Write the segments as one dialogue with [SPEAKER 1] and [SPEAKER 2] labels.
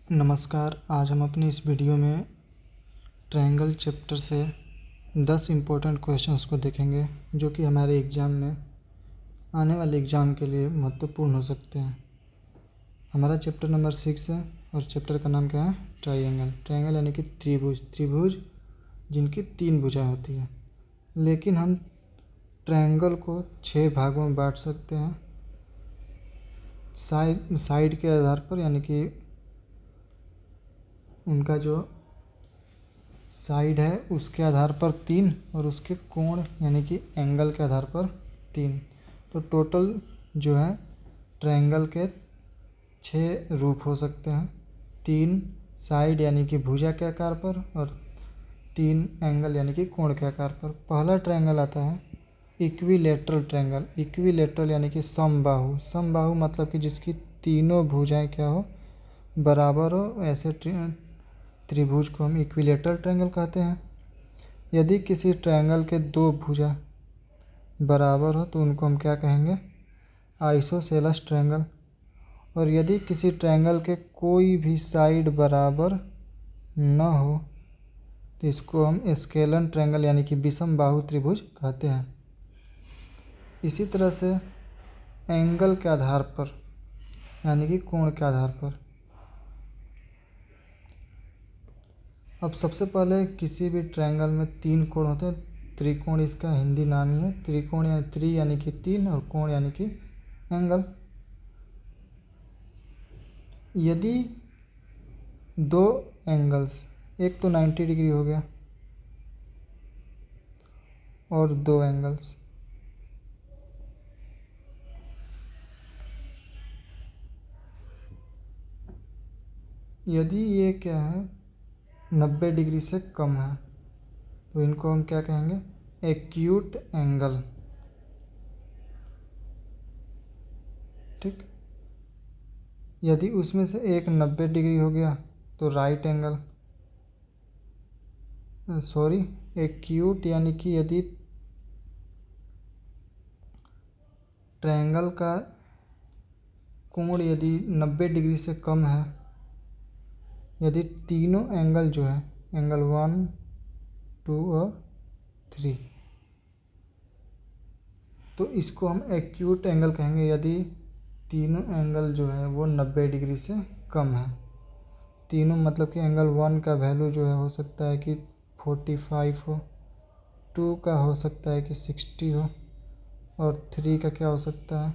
[SPEAKER 1] नमस्कार। आज हम अपनी इस वीडियो में ट्रायंगल चैप्टर से 10 इम्पोर्टेंट क्वेश्चंस को देखेंगे जो कि हमारे एग्ज़ाम में आने वाले एग्ज़ाम के लिए महत्वपूर्ण हो सकते हैं। हमारा चैप्टर नंबर 6 है और चैप्टर का नाम क्या है? ट्रायंगल। ट्रायंगल यानी कि त्रिभुज जिनकी 3 भुजाएं होती हैं। लेकिन हम ट्रायंगल को 6 भागों में बांट सकते हैं साइड के आधार पर, यानी कि उनका जो साइड है उसके आधार पर 3 और उसके कोण यानी कि एंगल के आधार पर 3। तो टोटल जो है ट्रायंगल के 6 रूप हो सकते हैं। 3 साइड यानी कि भुजा के आकार पर और 3 एंगल यानी कि कोण के आकार पर। पहला ट्रायंगल आता है इक्विलेटरल ट्रायंगल। इक्विलेटरल यानी कि समबाहु। समबाहु मतलब कि जिसकी तीनों भुजाएं क्या हो? बराबर हो। ऐसे त्रिभुज को हम इक्विलेटरल ट्रायंगल कहते हैं। यदि किसी ट्रायंगल के 2 भुजा बराबर हो तो उनको हम क्या कहेंगे? Isosceles triangle. और यदि किसी ट्रायंगल के कोई भी साइड बराबर न हो तो इसको हम स्केलन ट्रायंगल यानी कि विषम बाहु त्रिभुज कहते हैं। इसी तरह से एंगल के आधार पर यानी कि कोण के आधार पर। अब सबसे पहले किसी भी ट्रायंगल में 3 कोण होते हैं। त्रिकोण इसका हिंदी नाम ही है। त्रिकोण यानी कि 3 और कोण यानी कि एंगल। यदि 2 एंगल्स, एक तो 90 डिग्री हो गया और 2 एंगल्स यदि ये क्या है 90 डिग्री से कम है तो इनको हम क्या कहेंगे? Acute angle. ठीक। यदि उसमें से एक 90 डिग्री हो गया तो राइट एंगल। एक्यूट यानी कि यदि ट्रायंगल का कोण यदि 90 डिग्री से कम है, यदि तीनों एंगल जो है एंगल 1, 2 और 3, तो इसको हम एक्यूट एंगल कहेंगे। यदि तीनों एंगल जो है वो 90 डिग्री से कम है। तीनों मतलब कि एंगल 1 का वैल्यू जो है हो सकता है कि 45 हो, 2 का हो सकता है कि 60 हो और 3 का क्या हो सकता है?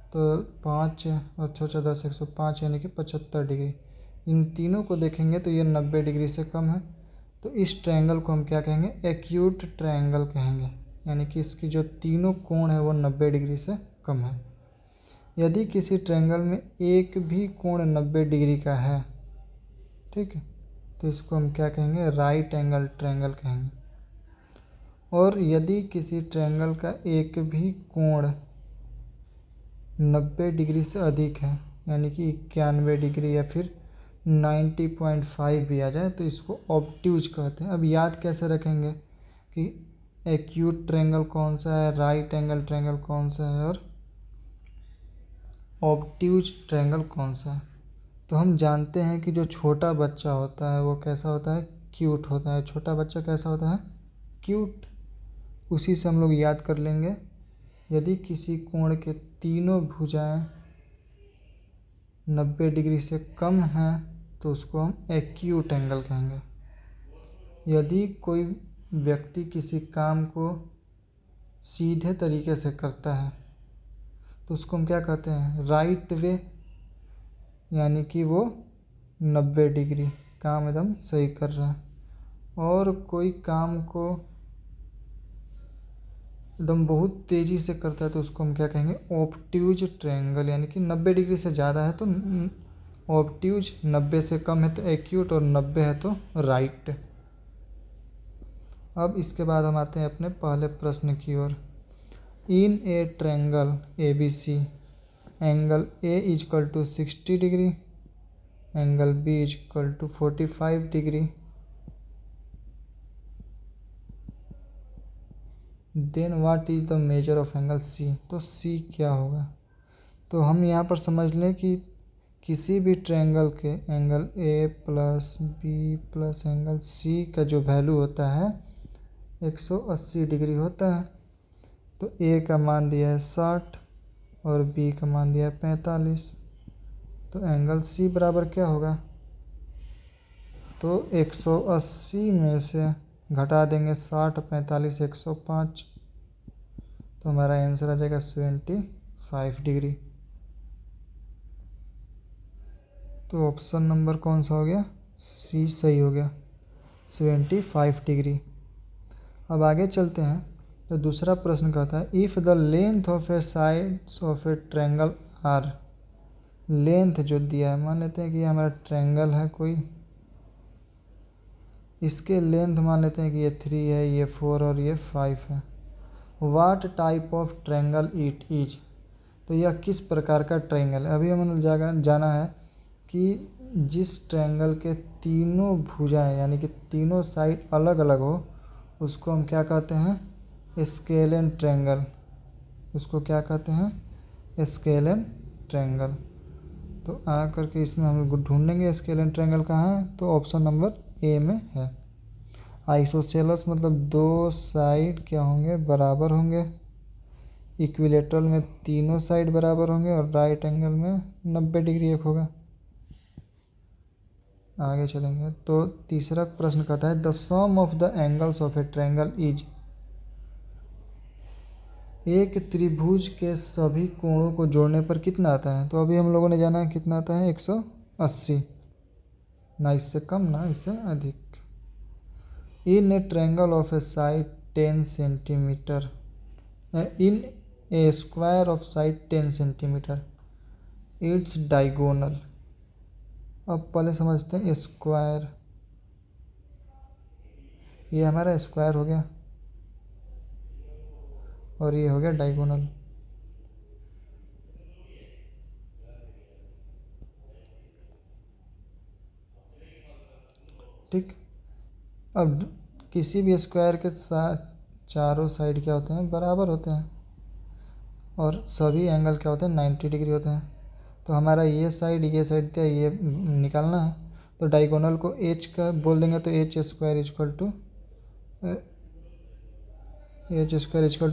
[SPEAKER 1] तो 5 और 6 10 105 यानी कि 75 डिग्री। इन तीनों को देखेंगे तो ये 90 डिग्री से कम है। तो इस ट्रायंगल को हम क्या कहेंगे? एक्यूट ट्रायंगल कहेंगे। यानी कि इसकी जो तीनों कोण है वो 90 डिग्री से कम है। यदि किसी ट्रायंगल में एक भी कोण 90 डिग्री का है, ठीक है, तो इसको हम क्या कहेंगे? राइट एंगल ट्रायंगल कहेंगे। और यदि किसी ट्रायंगल का एक भी कोण 90 डिग्री से अधिक है, यानी कि 91 डिग्री या फिर 90.5 भी आ जाए, तो इसको ऑब्ट्यूज कहते हैं। अब याद कैसे रखेंगे कि एक्यूट ट्रायंगल कौन सा है, राइट एंगल ट्रायंगल कौन सा है और ऑब्ट्यूज ट्रायंगल कौन सा है? तो हम जानते हैं कि जो छोटा बच्चा होता है वो कैसा होता है? क्यूट होता है। छोटा बच्चा कैसा होता है? क्यूट। उसी से हम लोग याद कर लेंगे। यदि किसी कोण के तीनों भुजाएं 90 डिग्री से कम हैं तो उसको हम एक्यूट एंगल कहेंगे। यदि कोई व्यक्ति किसी काम को सीधे तरीके से करता है तो उसको हम क्या कहते हैं? Right way. यानी कि वो 90 डिग्री काम एकदम सही कर रहा है। और कोई काम को एकदम बहुत तेज़ी से करता है तो उसको हम क्या कहेंगे? Obtuse triangle. यानी कि 90 डिग्री से ज़्यादा है तो ऑब्ट्यूज, 90 से कम है तो एक्यूट और 90 है तो राइट। अब इसके बाद हम आते हैं अपने पहले प्रश्न की ओर। In a triangle A B C, angle A is equal to 60 degree, angle B is equal to 45 degree, then what is the measure of angle C. तो सी क्या होगा? तो हम यहाँ पर समझ लें कि किसी भी ट्रायंगल के angle A plus B plus angle C का जो वैल्यू होता है 180 डिग्री होता है। तो ए का मान दिया है 60 और बी का मान दिया है 45। तो एंगल सी बराबर क्या होगा? तो 180 में से घटा देंगे 60, 45, 105। तो हमारा आंसर आ जाएगा 75 डिग्री। तो ऑप्शन नंबर कौन सा हो गया? सी सही हो गया, 75 डिग्री। अब आगे चलते हैं। तो दूसरा प्रश्न कहता है if the length of a sides of a triangle are, length जो दिया है, मान लेते हैं कि ये हमारा ट्रायंगल है कोई, इसके लेंथ मान लेते हैं कि ये 3 है, ये 4 और ये 5 है। What type of triangle it is, तो यह किस प्रकार का ट्रायंगल है। अभी हमें जाना है कि जिस ट्रायंगल के तीनों भुजाएं यानी कि तीनों साइड अलग अलग हो उसको हम क्या कहते हैं? Scalene triangle. उसको क्या कहते हैं? Scalene triangle. तो आ करके इसमें हम ढूंढेंगे स्केलेन ट्रायंगल कहाँ है। तो ऑप्शन नंबर ए में है। आइसोसेलस मतलब दो साइड क्या होंगे? बराबर होंगे। इक्विलेटरल में तीनों साइड बराबर होंगे और राइट एंगल में 90 डिग्री एक होगा। आगे चलेंगे। तो तीसरा प्रश्न कहता है the sum of the angles of a triangle is, एक त्रिभुज के सभी कोणों को जोड़ने पर कितना आता है। तो अभी हम लोगों ने जाना है कितना आता है? 180, ना इससे कम ना इससे अधिक। In a triangle of a side 10 centimetre, in a square of side 10 centimetre, its diagonal. अब पहले समझते हैं स्क्वायर। ये हमारा स्क्वायर हो गया और ये हो गया डायगोनल। ठीक। अब किसी भी स्क्वायर के साथ चारों साइड क्या होते हैं? बराबर होते हैं और सभी एंगल क्या होते हैं? 90 डिग्री होते हैं। तो हमारा ये साइड था, ये निकालना है। तो डायगोनल को एच का बोल देंगे तो एच स्क्वायर इजक्वल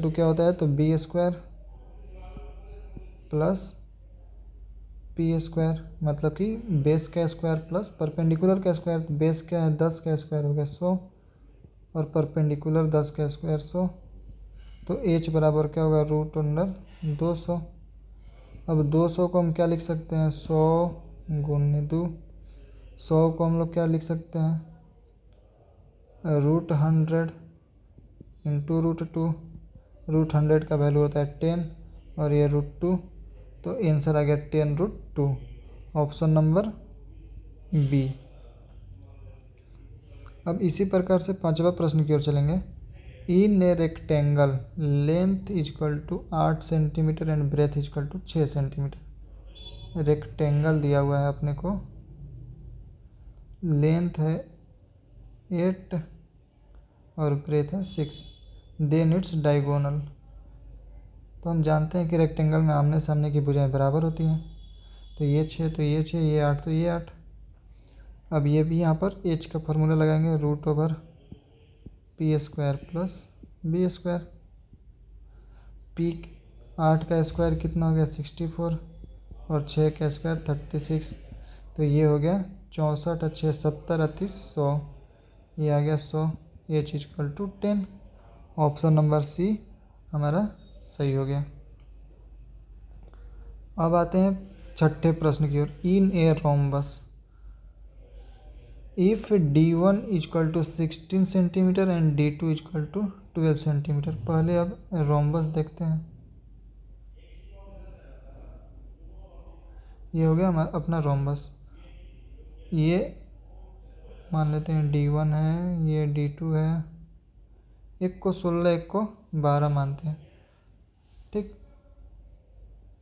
[SPEAKER 1] टू क्या होता है? तो B square plus P square, मतलब कि बेस का स्क्वायर प्लस परपेंडिकुलर का स्क्वायर। बेस क्या है? 10 का स्क्वायर हो गया 100 और परपेंडिकुलर 10 का स्क्वायर 100। तो एच बराबर क्या होगा? Root under 200। अब 200 को हम क्या लिख सकते हैं? 100 गुणे 2। 100 को हम लोग क्या लिख सकते हैं? Root 100 into root 2। रूट 100 का वैल्यू होता है 10 और ये रूट 2। तो आंसर आ गया 10 रूट 2, ऑप्शन नंबर बी। अब इसी प्रकार से पांचवा प्रश्न की ओर चलेंगे। In a rectangle length is equal to 8 centimetre and breadth is equal to 6 centimetre. Rectangle दिया हुआ है अपने को, लेंथ है 8 और ब्रेथ है 6, देन इट्स डायगोनल। तो हम जानते हैं कि रेक्टेंगल में आमने सामने की भुजाएं बराबर होती हैं। तो ये 6 तो ये 6, ये 8 तो ये 8। अब ये भी यहाँ पर एच का फॉर्मूला लगाएंगे, root over P square plus B square. P 8 का स्क्वायर कितना हो गया? 64 और 6 का स्क्वायर 36। तो ये हो गया 64 और 6 70 38 100, ये आ गया 100। H equal to 10, option number C हमारा सही हो गया। अब आते हैं छठे प्रश्न की ओर। In a rhombus if D1 is equal to 16 centimetre and D2 is equal to 12 centimetre. पहले अब रोम्बस देखते हैं। ये हो गया हमारा अपना रोम्बस। ये मान लेते हैं D1 है, ये D2 है। एक को 16 एक को 12 मानते हैं। ठीक।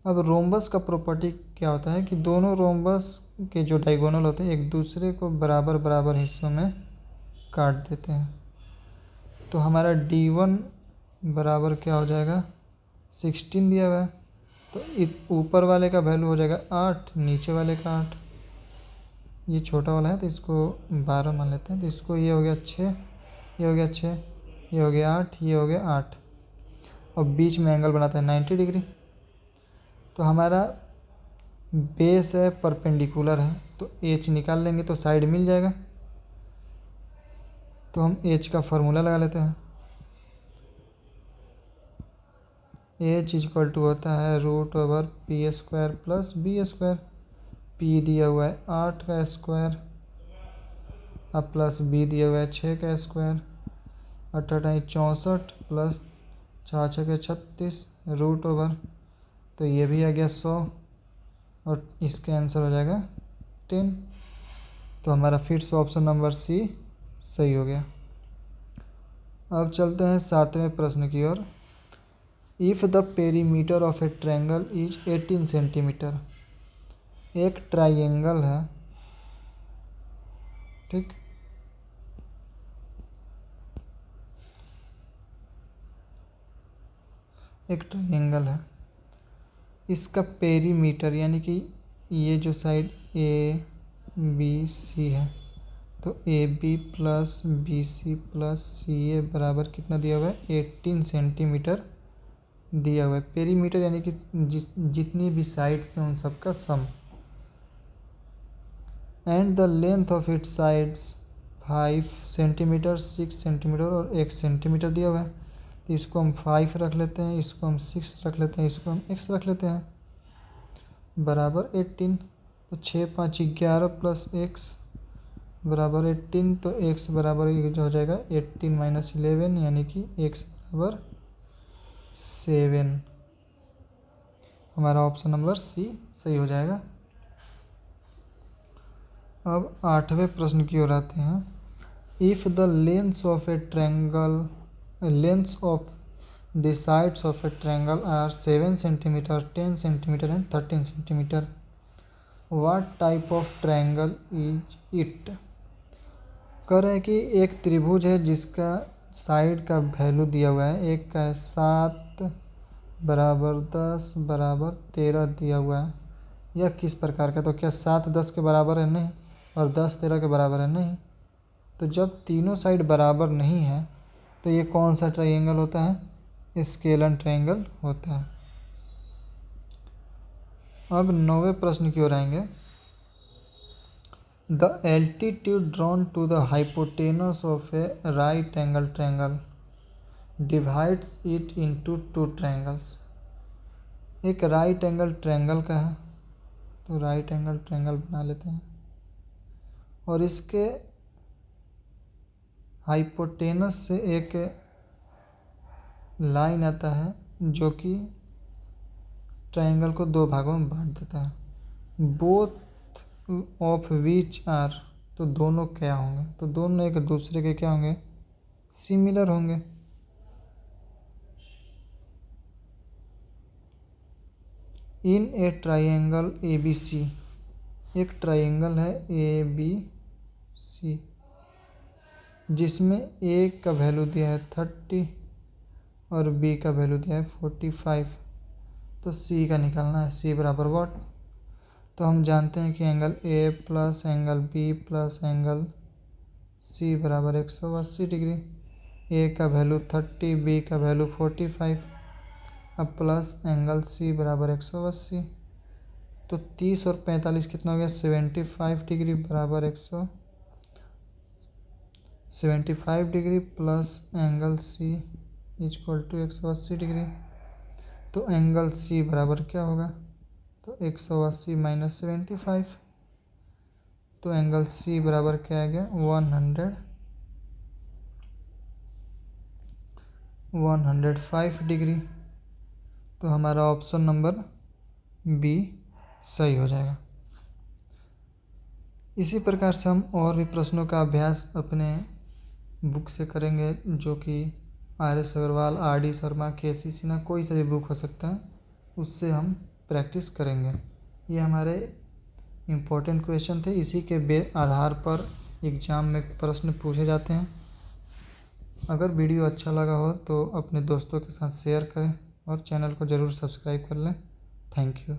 [SPEAKER 1] अब रोम्बस का प्रॉपर्टी क्या होता है कि दोनों रोम्बस के जो डायगोनल होते हैं एक दूसरे को बराबर बराबर हिस्सों में काट देते हैं। तो हमारा D1 बराबर क्या हो जाएगा? 16 दिया हुआ है तो ऊपर वाले का वैल्यू हो जाएगा 8, नीचे वाले का 8। ये छोटा वाला है तो इसको 12 मान लेते हैं। तो इसको ये हो गया 6, ये हो गया 6, ये हो गया 8, ये हो गया 8। और बीच में एंगल बनाता है 90 डिग्री। तो हमारा बेस है परपेंडिकुलर है, तो एच निकाल लेंगे तो साइड मिल जाएगा। तो हम एच का फार्मूला लगा लेते हैं। एच इक्वल टू होता है √/p² + b²। पी दिया हुआ है 8 का स्क्वायर, अब प्लस बी दिया हुआ है 6 का स्क्वायर। 8 × 64 प्लस 4 × 6 = 36 √/। तो ये भी आ गया 100 और इसका आंसर हो जाएगा 10। तो हमारा फिर से ऑप्शन नंबर सी सही हो गया। अब चलते हैं 7वें प्रश्न की ओर। If the perimeter of a triangle is 18 centimetre. एक ट्रायंगल है, ठीक, एक ट्रायंगल है, इसका पेरीमीटर यानी कि ये जो साइड ए बी सी है, तो A B plus B C plus C A बराबर कितना दिया हुआ है 18 सेंटीमीटर दिया हुआ है। पेरीमीटर यानी कि जितनी भी साइड्स हैं उन सब का sum. And the length of it sides 5 centimetre, 6 centimetre और 1 सेंटीमीटर दिया हुआ है। तो इसको हम 5 रख लेते हैं, इसको हम 6 रख लेते हैं, इसको हम x रख लेते हैं, बराबर 18। तो 6 × 5 = 11 प्लस x बराबर 18। तो x बराबर जो हो जाएगा 18 - 11 यानी कि x बराबर 7। हमारा ऑप्शन नंबर सी सही हो जाएगा। अब 8वें प्रश्न की ओर आते हैं। If the length of a triangle length of the sides of a triangle are 7 centimetre, 10 centimetre and 13 centimetre, what type of triangle is it. कह रहे हैं कि एक त्रिभुज है जिसका साइड का वैल्यू दिया हुआ है। एक का है 7 बराबर 10 बराबर 13 दिया हुआ है। यह किस प्रकार का, तो क्या 7 10 के बराबर है? नहीं। और 10 13 के बराबर है? नहीं। तो जब तीनों साइड बराबर नहीं है तो ये कौन सा ट्रायंगल होता है? स्केलन ट्रायंगल होता है। अब 9वें प्रश्न की ओर आएंगे। The altitude drawn to the hypotenuse of a right angle triangle divides it into 2 triangles. एक राइट एंगल ट्रायंगल का है, तो राइट एंगल ट्रायंगल बना लेते हैं और इसके हाइपोटेनस से एक लाइन आता है जो कि ट्रायंगल को 2 भागों में बांट देता है। बोथ ऑफ विच आर, तो दोनों क्या होंगे? तो दोनों एक दूसरे के क्या होंगे? सिमिलर होंगे। इन ए ट्रायंगल ए बी सी, एक ट्रायंगल है ए बी सी जिसमें ए का वैल्यू दिया है 30 और बी का वैल्यू दिया है 45। तो सी का निकालना है। सी बराबर व्हाट? तो हम जानते हैं कि angle A plus angle B plus angle C बराबर 180 डिग्री। ए का वैल्यू 30, बी का वैल्यू 45, अब प्लस एंगल सी बराबर 180। तो 30 और 45 कितना हो गया? 75 डिग्री बराबर 175 degree plus angle C equal to 180 degree. तो एंगल सी बराबर क्या होगा? तो 180 - 75। तो एंगल सी बराबर क्या आ गया? 105 डिग्री। तो हमारा ऑप्शन नंबर बी सही हो जाएगा। इसी प्रकार से हम और भी प्रश्नों का अभ्यास अपने बुक से करेंगे, जो कि RS Agarwal, RD Sharma, KC Sinha, कोई सा भी बुक हो सकता है, उससे हम प्रैक्टिस करेंगे। ये हमारे इम्पोर्टेंट क्वेश्चन थे, इसी के आधार पर एग्ज़ाम में प्रश्न पूछे जाते हैं। अगर वीडियो अच्छा लगा हो तो अपने दोस्तों के साथ शेयर करें और चैनल को ज़रूर सब्सक्राइब कर लें। Thank you.